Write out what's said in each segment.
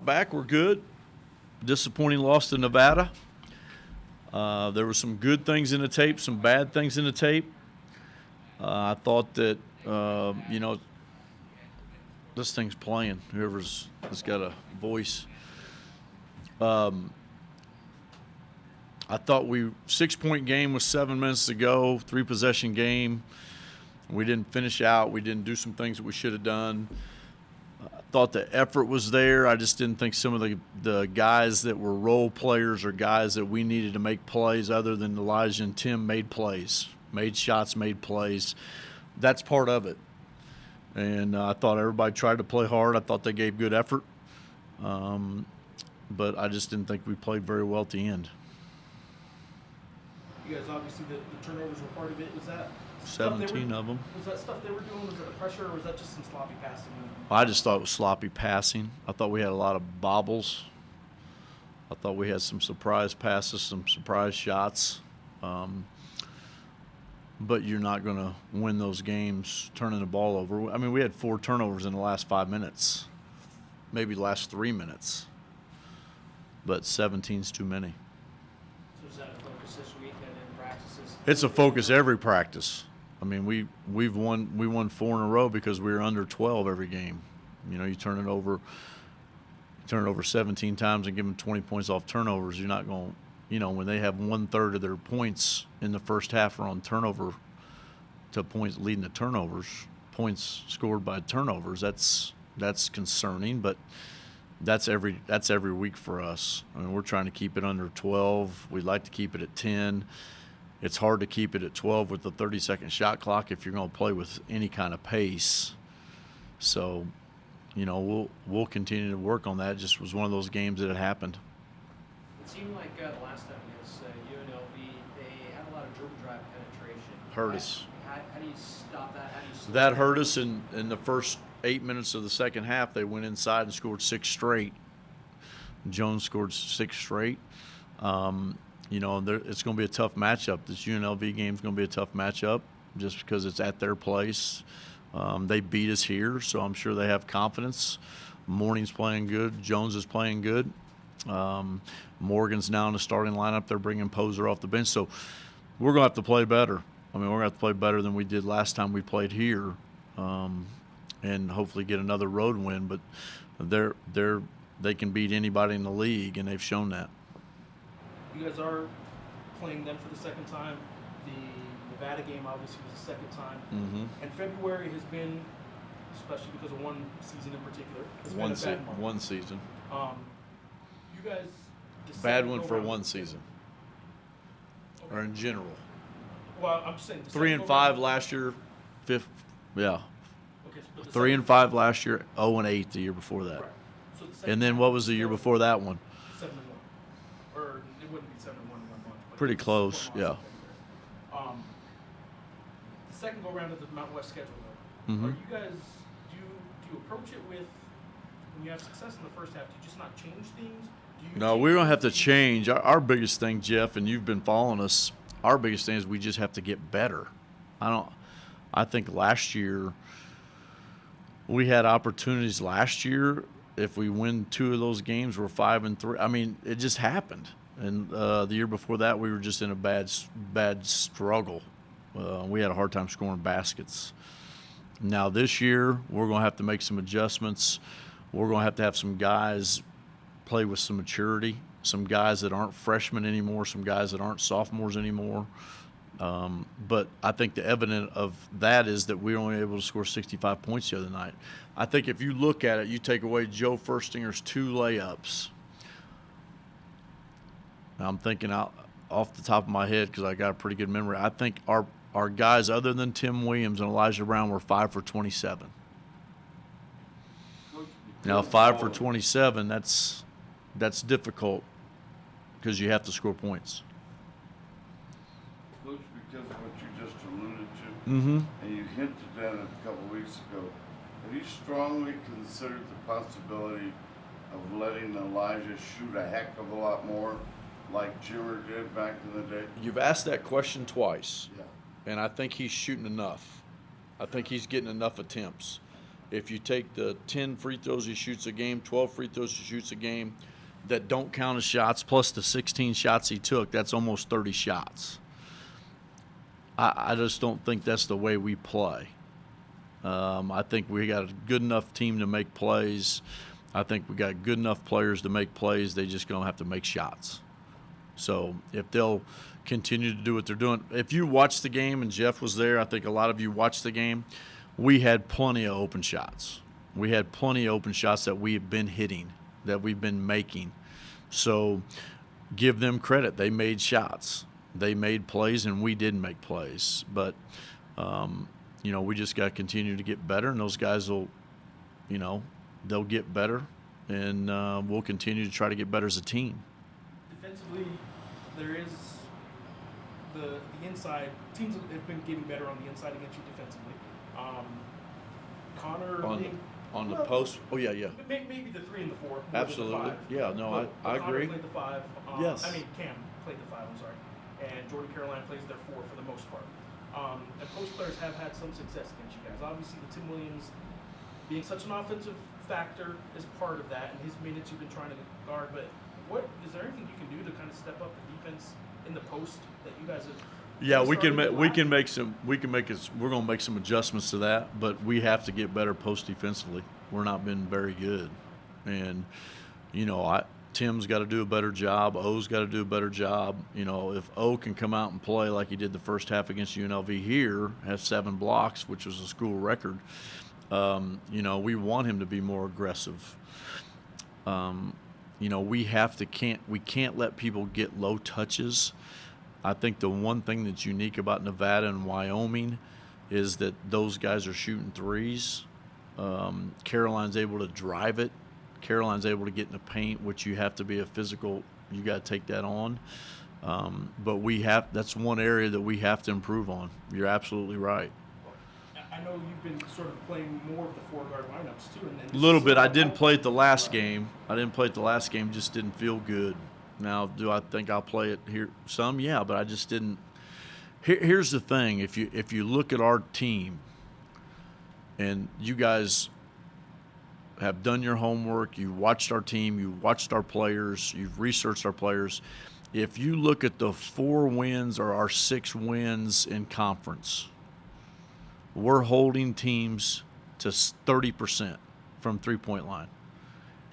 back, we're good. Disappointing loss to Nevada. There were some good things in the tape, some bad things in the tape. I thought that, this thing's playing. Whoever's has got a voice. I thought 6-point game with 7 minutes to go, 3-possession game. We didn't finish out. We didn't do some things that we should have done. I thought the effort was there. I just didn't think some of the guys that were role players or guys that we needed to make plays other than Elijah and Tim made plays, made shots, made plays. That's part of it. And I thought everybody tried to play hard. I thought they gave good effort. But I just didn't think we played very well at the end. You guys, obviously, the turnovers were part of it. Was that 17 of them. Was that stuff they were doing? Was that the pressure, or was that just some sloppy passing? I just thought it was sloppy passing. I thought we had a lot of bobbles. I thought we had some surprise passes, some surprise shots. But you're not going to win those games turning the ball over. I mean, we had 4 turnovers in the last 5 minutes, maybe the last 3 minutes. But 17's too many. So is that a focus this week and in practices? It's a focus every practice. I mean, we won 4 in a row because we were under 12 every game. You know, you turn it over 17 times and give them 20 points off turnovers. You're not going, when they have 1/3 of their points in the first half are on turnover to points leading to turnovers, points scored by turnovers. That's concerning, but that's every week for us. I mean, we're trying to keep it under 12. We'd like to keep it at 10. It's hard to keep it at 12 with the 30-second shot clock if you're going to play with any kind of pace. So, we'll continue to work on that. It just was one of those games that had happened. It seemed like the last time against UNLV, they had a lot of dribble drive penetration. Hurt us. How do you stop that? How do you slow That hurt us in the first 8 minutes of the second half. They went inside and scored 6 straight. Jones scored 6 straight. It's going to be a tough matchup. This UNLV game is going to be a tough matchup just because it's at their place. They beat us here, so I'm sure they have confidence. Morning's playing good. Jones is playing good. Morgan's now in the starting lineup. They're bringing Poser off the bench. So we're going to have to play better. I mean, we're going to have to play better than we did last time we played here, and hopefully get another road win. But they can beat anybody in the league, and they've shown that. You guys are playing them for the second time. The Nevada game obviously was the second time. Mm-hmm. And February has been, especially because of one season in particular, it's been a bad month. One season. You guys. Bad one for one season. Okay. Or in general. Well, I'm just saying. 3-5 last year. 5th. Yeah. Okay, so 3-5 last year. 0-8 the year before that. Right. So the And then what was the year before that one? 7-1. Or it wouldn't be 7-1 in 1 month. But Pretty close, yeah. The second go round of the Mountain West schedule, though. Mm-hmm. Are you guys do you approach it with when you have success in the first half? Do you just not change things? No, we don't have to change. Our biggest thing, Jeff, and you've been following us. Our biggest thing is we just have to get better. I think last year we had opportunities. Last year, if we win 2 of those games, we're 5-3. I mean, it just happened. And the year before that, we were just in a bad struggle. We had a hard time scoring baskets. Now this year, we're going to have to make some adjustments. We're going to have some guys play with some maturity, some guys that aren't freshmen anymore, some guys that aren't sophomores anymore. But I think the evidence of that is that we were only able to score 65 points the other night. I think if you look at it, you take away Joe Firstinger's 2 layups. Now I'm thinking out off the top of my head because I got a pretty good memory. I think our guys other than Tim Williams and Elijah Brown were 5 for 27. Now 5 for 27, that's difficult because you have to score points. Coach, because of what you just alluded to, Mm-hmm. and you hinted at it a couple of weeks ago, have you strongly considered the possibility of letting Elijah shoot a heck of a lot more like Jimmer did back in the day? You've asked that question twice, Yeah. and I think he's shooting enough. I think he's getting enough attempts. if you take the 10 free throws he shoots a game, 12 free throws he shoots a game that don't count as shots, plus the 16 shots he took, that's almost 30 shots. I just don't think that's the way we play. I think we got a good enough team to make plays. I think we got good enough players to make plays. They just going to have to make shots. So if they'll continue to do what they're doing. If you watched the game, and Jeff was there, I think a lot of you watched the game, we had plenty of open shots. We had plenty of open shots that we have been hitting, that we've been making. So give them credit. They made shots. They made plays, and we didn't make plays. But, we just got to continue to get better, and those guys will, they'll get better, and we'll continue to try to get better as a team. Defensively, there is the inside. Teams have been getting better on the inside against you defensively. Connor on the post. Oh yeah. Maybe the 3 and the 4. more than the Absolutely. 5. Yeah. No, But I Connor agree. played the 5. Yes. Cam played the 5. I'm sorry. And Jordan Caroline plays their 4 for the most part. And post players have had some success against you guys. Obviously, the Tim Williams being such an offensive factor is part of that, and his minutes you've been trying to guard. But is there anything you can do to kind of step up the defense in the post that you guys have? Yeah, we're going to make some adjustments to that, but we have to get better post defensively. We're not been very good, and Tim's got to do a better job. O's got to do a better job. If O can come out and play like he did the first half against UNLV here, have 7 blocks, which was a school record. We want him to be more aggressive. We can't let people get low touches. I think the one thing that's unique about Nevada and Wyoming is that those guys are shooting threes. Caroline's able to drive it. Caroline's able to get in the paint, which you have to be a physical. You got to take that on. But that's one area that we have to improve on. You're absolutely right. I know you've been sort of playing more of the 4-guard lineups too. A little bit. I didn't play it the last game. Just didn't feel good. Now, do I think I'll play it here some? Yeah, but I just didn't. Here's the thing: if you look at our team, and you guys have done your homework, you watched our team, you watched our players, you've researched our players. If you look at the 4 wins or our 6 wins in conference, we're holding teams to 30% from three-point line.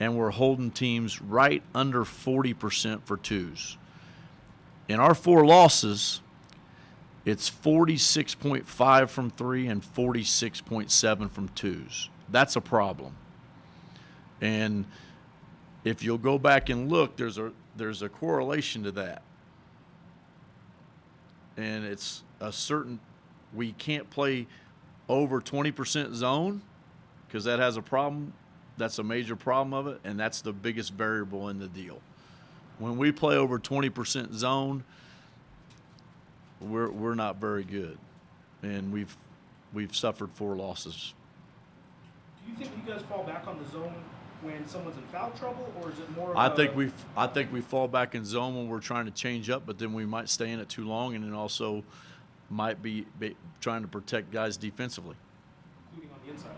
And we're holding teams right under 40% for twos. In our 4 losses, it's 46.5 from 3 and 46.7 from twos. That's a problem. And if you'll go back and look, there's a correlation to that. And it's we can't play over 20% zone because that has a problem. That's a major problem of it, and that's the biggest variable in the deal. When we play over 20% zone, we're not very good, and we've suffered 4 losses. Do you think you guys fall back on the zone when someone's in foul trouble, or is it more? I think we fall back in zone when we're trying to change up, but then we might stay in it too long, and then also might be trying to protect guys defensively. Including on the inside.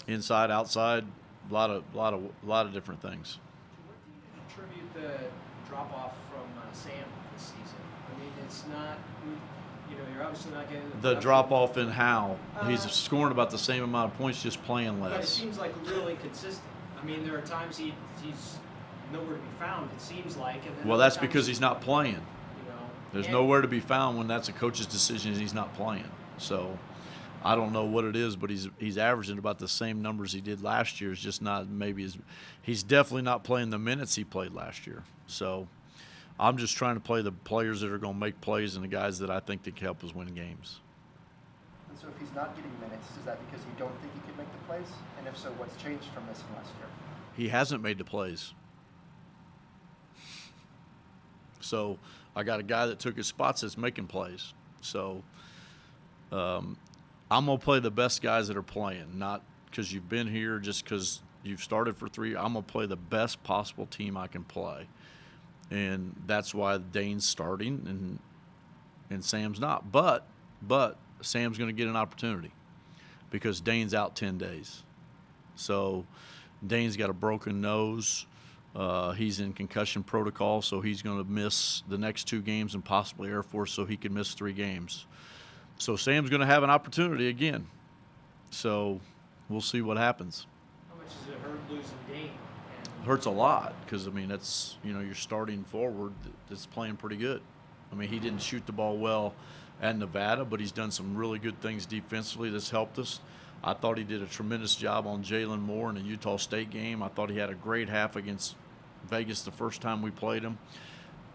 Inside, outside, a lot of different things. What do you attribute the drop off from Sam this season? I mean, it's not. You're obviously not getting The drop off in how he's scoring about the same amount of points, just playing But it less. seems like really consistent. I mean, there are times he's nowhere to be found. It seems like. And then Well, other that's times because he's not playing. There's and- nowhere to be found when that's a coach's decision and he's not playing. So I don't know what it is, but he's averaging about the same numbers he did last year. It's just not he's definitely not playing the minutes he played last year. So I'm just trying to play the players that are going to make plays and the guys that I think that can help us win games. And so if he's not getting minutes, is that because you don't think he can make the plays? And if so, what's changed from this and last year? He hasn't made the plays. So I got a guy that took his spots that's making plays. So I'm going to play the best guys that are playing, not because you've been here, just because you've started for 3. I'm going to play the best possible team I can play. And that's why Dane's starting and Sam's not. But Sam's going to get an opportunity. because Dane's out 10 days. So Dane's got a broken nose. He's in concussion protocol, so he's going to miss the next 2 games and possibly Air Force, so he can miss 3 games. So Sam's going to have an opportunity again. So we'll see what happens. How much does it hurt losing Dane? Hurts a lot because, I mean, that's, you're starting forward that's playing pretty good. I mean, he didn't shoot the ball well at Nevada, but he's done some really good things defensively that's helped us. I thought he did a tremendous job on Jalen Moore in the Utah State game. I thought he had a great half against Vegas the first time we played him.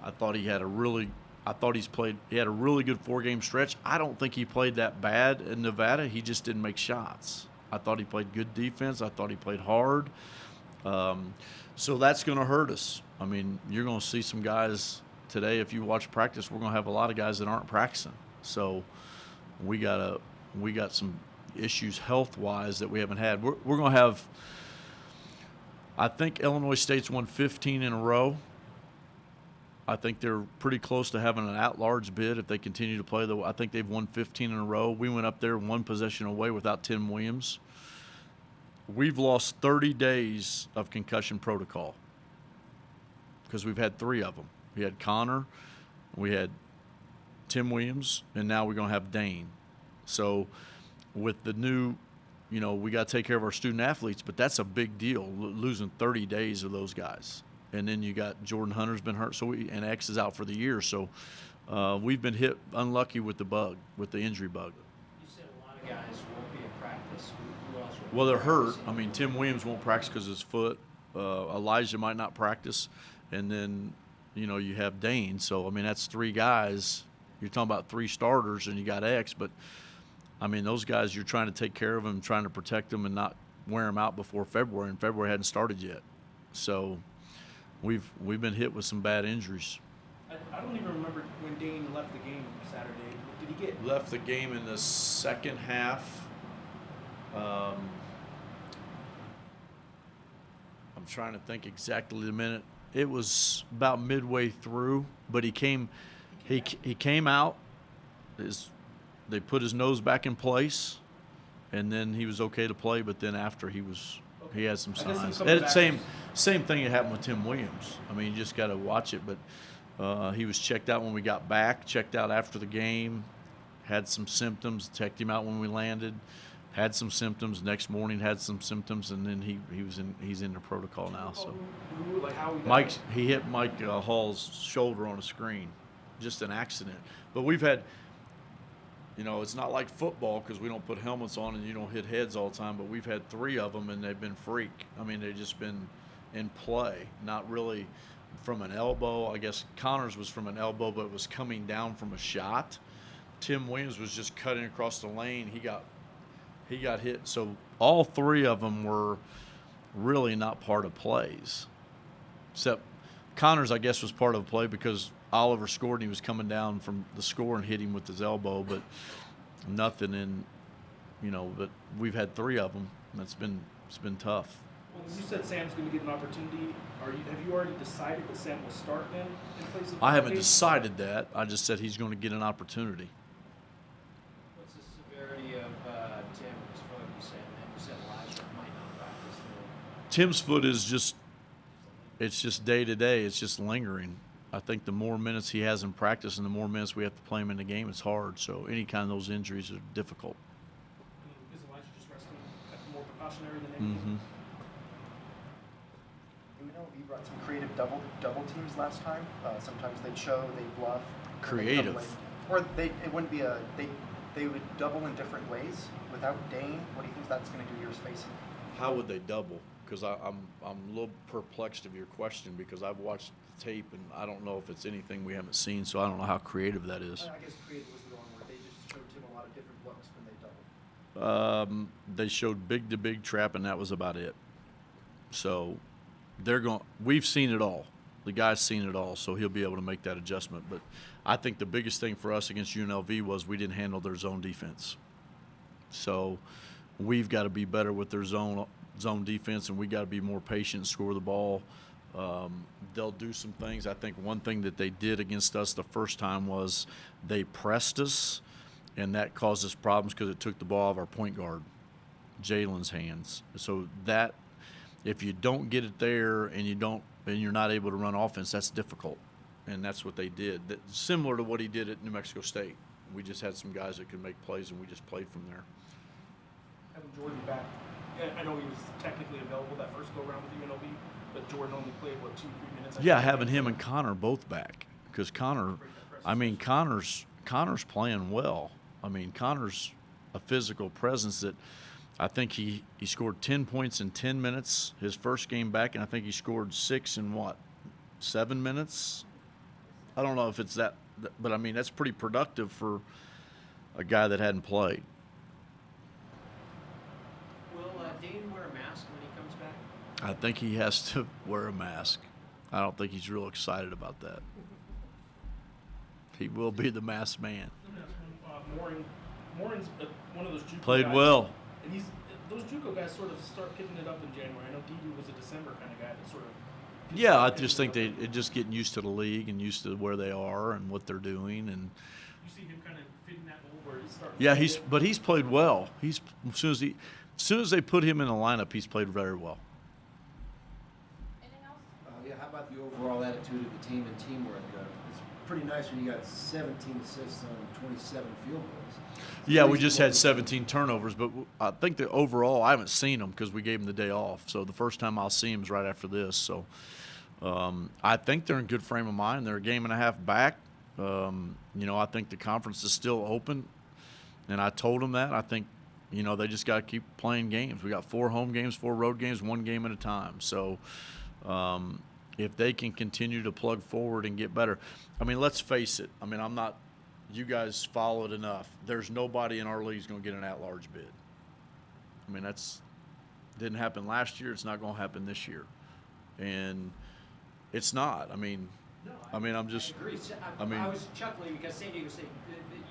I thought he had a really good 4-game stretch. I don't think he played that bad in Nevada. He just didn't make shots. I thought he played good defense. I thought he played hard. So that's going to hurt us. I mean, you're going to see some guys today. If you watch practice, we're going to have a lot of guys that aren't practicing. So we got some issues health-wise that we haven't had. We're going to have, I think Illinois State's won 15 in a row. I think they're pretty close to having an at-large bid if they continue to play. I think they've won 15 in a row. We went up there 1 possession away without Tim Williams. We've lost 30 days of concussion protocol because we've had 3 of them. We had Connor, we had Tim Williams, and now we're going to have Dane. So with the new, we got to take care of our student athletes, but that's a big deal, losing 30 days of those guys. And then you got Jordan Hunter's been hurt, and X is out for the year. So we've been hit unlucky with the injury bug. You said a lot of guys won't be at practice. Who else will Well, be they're hurt. practicing? I mean, Tim Williams won't practice because of his foot. Elijah might not practice. And then, you have Dane. So, I mean, that's 3 guys. You're talking about 3 starters, and you got X. But, I mean, those guys, you're trying to take care of them, trying to protect them and not wear them out before February. And February hadn't started yet. So we've been hit with some bad injuries. I don't even remember when Dane left the game Saturday. Did he get? Left the game in the second half. I'm trying to think exactly the minute. It was about midway through, but he came out. They put his nose back in place, and then he was okay to play. But then after he had some I guess signs. he's coming And back. same thing that happened with Tim Williams. I mean, you just got to watch it. But he was checked out when we got back, checked out after the game, had some symptoms, checked him out when we landed, had some symptoms. Next morning had some symptoms, and then he's in the protocol now. So he hit Mike Hall's shoulder on a screen, just an accident. But we've had, it's not like football because we don't put helmets on and you don't hit heads all the time. But we've had 3 of them, and they've been freak. I mean, they've just been in play, not really from an elbow. I guess Connor's was from an elbow, but it was coming down from a shot. Tim Williams was just cutting across the lane. He got hit. So all 3 of them were really not part of plays. Except Connor's, I guess, was part of the play because Oliver scored and he was coming down from the score and hit him with his elbow, but nothing in, but we've had 3 of them. And it's been tough. Well, you said Sam's going to get an opportunity. Have you already decided that Sam will start then in place of? I haven't Dane? decided that. I just said he's going to get an opportunity. What's the severity of Tim's foot? You said Elijah might not practice. Tim's foot is just day to day. It's just lingering. I think the more minutes he has in practice and the more minutes we have to play him in the game, it's hard. So any kind of those injuries are difficult. Is Elijah just resting more precautionary than anything? We brought some creative double teams last time. Sometimes they'd show, they'd bluff. Creative. Or it wouldn't be they would double in different ways. Without Dane, what do you think that's going to do to your spacing? How would they double? Because I'm a little perplexed of your question because I've watched the tape and I don't know if it's anything we haven't seen, so I don't know how creative that is. I guess creative was the wrong word. They just showed Tim a lot of different looks when they doubled. They showed big to big trap, and that was about it. So we've seen it all. The guy's seen it all, so he'll be able to make that adjustment. But I think the biggest thing for us against UNLV was we didn't handle their zone defense. So we've got to be better with their zone defense, and we got to be more patient and score the ball. They'll do some things. I think one thing that they did against us the first time was they pressed us, and that caused us problems because it took the ball out of our point guard. Jalen's hands. So that if you don't get it there and you're not able to run offense, that's difficult. And that's what they did. Similar to what he did at New Mexico State. We just had some guys that could make plays, and we just played from there. Having Jordan back, I know he was technically available that first go around with UNLV, but Jordan only played 2-3 minutes. Yeah, having him and Connor both back, because Connor's playing well. I mean, Connor's a physical presence that I think he scored 10 points in 10 minutes his first game back, and I think he scored 6 in 7 minutes. I don't know if it's that, but I mean that's pretty productive for a guy that hadn't played. Will Dane wear a mask when he comes back? I think he has to wear a mask. I don't think he's real excited about that. He will be the masked man. Morin's one of those JUCO Played guys, well. and those JUCO guys sort of start picking it up in January. I know Dede was a December kind of guy that sort of. Yeah, I just think they're just getting used to the league and used to where they are and what they're doing, and You see him kind of fitting that mold where he's starting. yeah, to play but he's played well. As soon as they put him in the lineup, he's played very well. Anything else? Yeah, how about the overall attitude of the team and teamwork? It's pretty nice when you got 17 assists on 27 field goals. Yeah, we just had 17 turnovers, but I think that overall, I haven't seen them because we gave them the day off. So the first time I'll see them is right after this. So I think they're in good frame of mind. They're a game and a half back. I think the conference is still open, and I told them that. I think, they just got to keep playing games. We got 4 home games, 4 road games, 1 game at a time. So if they can continue to plug forward and get better. I mean, let's face it. I mean, you guys follow it enough. There's nobody in our league who's going to get an at-large bid. I mean, didn't happen last year. It's not going to happen this year. And it's not. I mean, No, I'm I I agree. I was chuckling because San Diego State,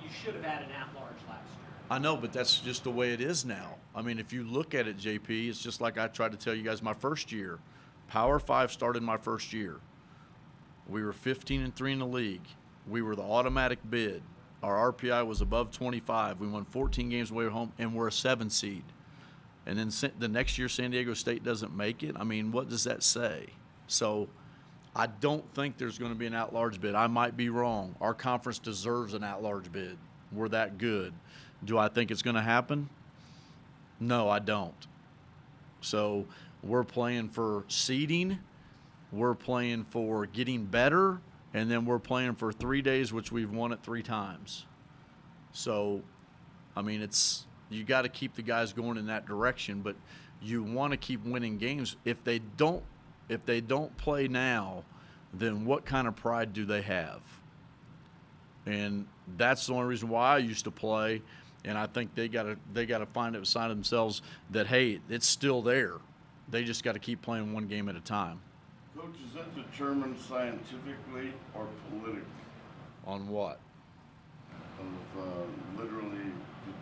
you should have had an at-large last year. I know, but that's just the way it is now. I mean, if you look at it, JP, it's just like I tried to tell you guys my first year. Power 5 started my first year. We were 15-3 in the league. We were the automatic bid. Our RPI was above 25. We won 14 games away from home, and we're a 7 seed. And then the next year, San Diego State doesn't make it. I mean, what does that say? So I don't think there's going to be an at-large bid. I might be wrong. Our conference deserves an at-large bid. We're that good. Do I think it's going to happen? No, I don't. So we're playing for seeding. We're playing for getting better. And then we're playing for 3 days, which we've won it 3 times. So, I mean, you got to keep the guys going in that direction, but you want to keep winning games. If they don't play now, then what kind of pride do they have? And that's the only reason why I used to play. And I think they got to find it inside themselves that, hey, it's still there. They just got to keep playing 1 game at a time. Coach, is that determined scientifically or politically? On what? Of literally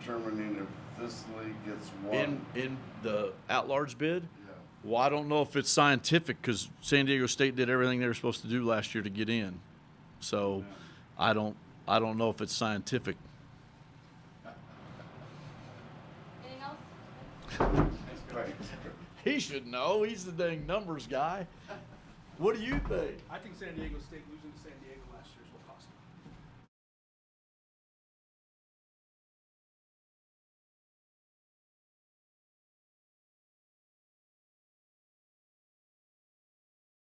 determining if this league gets won? In the at-large bid? Yeah. Well, I don't know if it's scientific because San Diego State did everything they were supposed to do last year to get in. So I don't know if it's scientific. Anything else? Right. He should know. He's the dang numbers guy. What do you think? I think San Diego State losing to San Diego last year